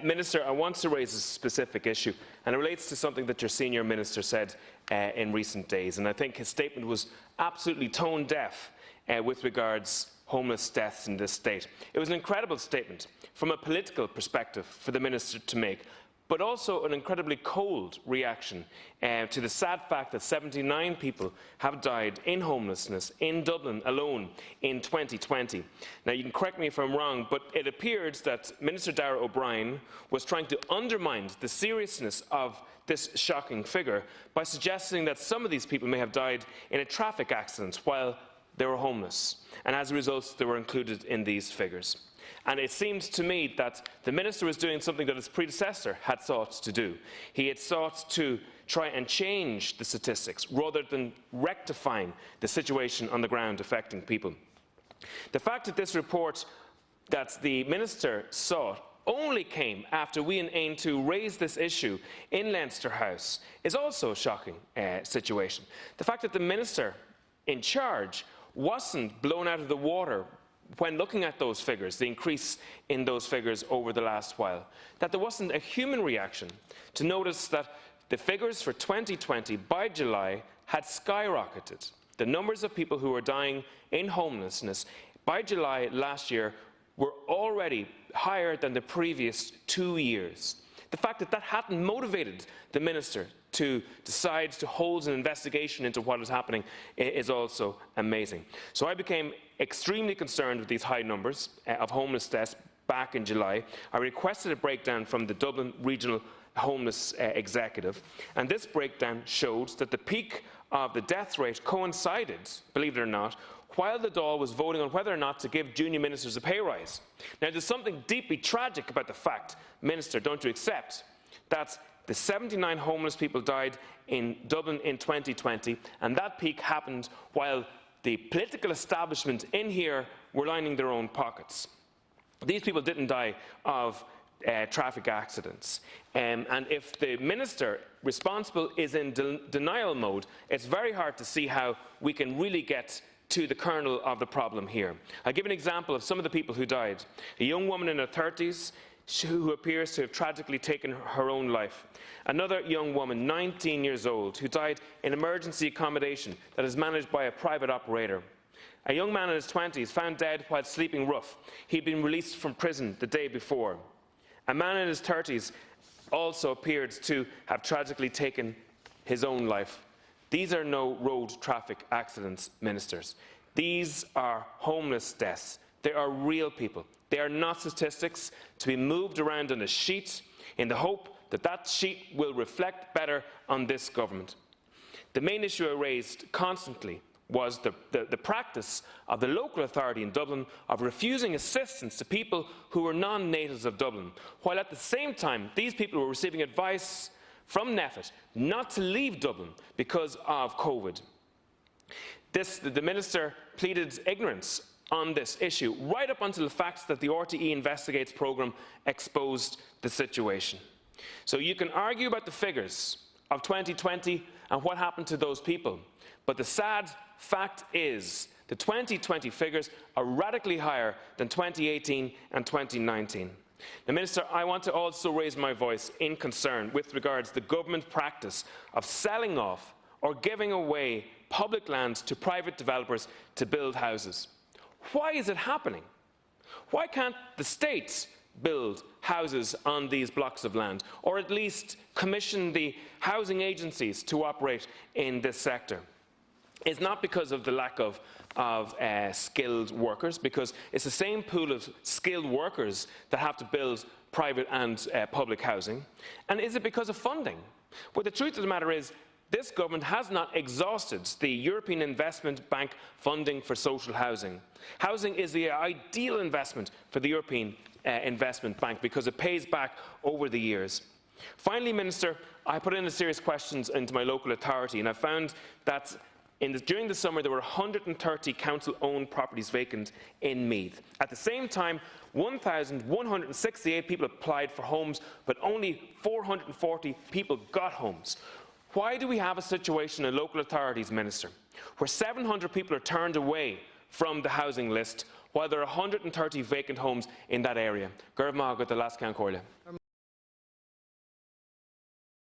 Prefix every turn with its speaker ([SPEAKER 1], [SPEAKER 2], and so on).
[SPEAKER 1] Minister, I want to raise a specific issue, and it relates to something that your senior minister said in recent days, and I think his statement was absolutely tone deaf with regards homeless deaths in this state. It was an incredible statement from a political perspective for the minister to make, but also an incredibly cold reaction to the sad fact that 79 people have died in homelessness in Dublin alone in 2020. Now, you can correct me if I'm wrong, but it appeared that Minister Peadar Tóibín was trying to undermine the seriousness of this shocking figure by suggesting that some of these people may have died in a traffic accident while they were homeless, and as a result they were included in these figures. And it seems to me that the minister was doing something that his predecessor had sought to do. He had sought to try and change the statistics rather than rectifying the situation on the ground affecting people. The fact that this report that the minister sought only came after we in Ain2 raised this issue in Leinster House is also a shocking situation. The fact that the minister in charge wasn't blown out of the water when looking at those figures, the increase in those figures over the last while, that there wasn't a human reaction to notice that the figures for 2020 by July had skyrocketed. The numbers of people who were dying in homelessness by July last year were already higher than the previous 2 years. The fact that that hadn't motivated the minister to decide to hold an investigation into what was happening is also amazing. So I became extremely concerned with these high numbers of homeless deaths back in July. I requested a breakdown from the Dublin Regional Homeless Executive, and this breakdown showed that the peak of the death rate coincided, believe it or not, while the Dáil was voting on whether or not to give junior ministers a pay rise. Now, there's something deeply tragic about the fact, Minister, don't you accept, that the 79 homeless people died in Dublin in 2020, and that peak happened while the political establishment in here were lining their own pockets. These people didn't die of traffic accidents. And if the minister responsible is in denial mode, it's very hard to see how we can really get to the kernel of the problem here. I'll give an example of some of the people who died. A young woman in her 30s who appears to have tragically taken her own life. Another young woman, 19 years old, who died in emergency accommodation that is managed by a private operator. A young man in his 20s found dead while sleeping rough. He'd been released from prison the day before. A man in his 30s also appeared to have tragically taken his own life. These are no road traffic accidents, ministers. These are homeless deaths. They are real people. They are not statistics to be moved around on a sheet in the hope that that sheet will reflect better on this government. The main issue I raised constantly was the practice of the local authority in Dublin of refusing assistance to people who were non-natives of Dublin, while at the same time these people were receiving advice from NEFIT not to leave Dublin because of COVID. The minister pleaded ignorance on this issue, right up until the fact that the RTE Investigates programme exposed the situation. So you can argue about the figures of 2020 and what happened to those people, but the sad fact is the 2020 figures are radically higher than 2018 and 2019. Now, Minister, I want to also raise my voice in concern with regards to the government practice of selling off or giving away public land to private developers to build houses. Why is it happening? Why can't the state build houses on these blocks of land, or at least commission the housing agencies to operate in this sector? It's not because of the lack of skilled workers, because it's the same pool of skilled workers that have to build private and public housing. And is it because of funding? Well, the truth of the matter is, this government has not exhausted the European Investment Bank funding for social housing. Housing is the ideal investment for the European Investment Bank because it pays back over the years. Finally, Minister, I put in a series of questions into my local authority, and I found that during the summer there were 130 council-owned properties vacant in Meath. At the same time, 1,168 people applied for homes, but only 440 people got homes. Why do we have a situation in local authorities, Minister, where 700 people are turned away from the housing list, while there are 130 vacant homes in that area. Gurv Mahagat, the last count Corlia.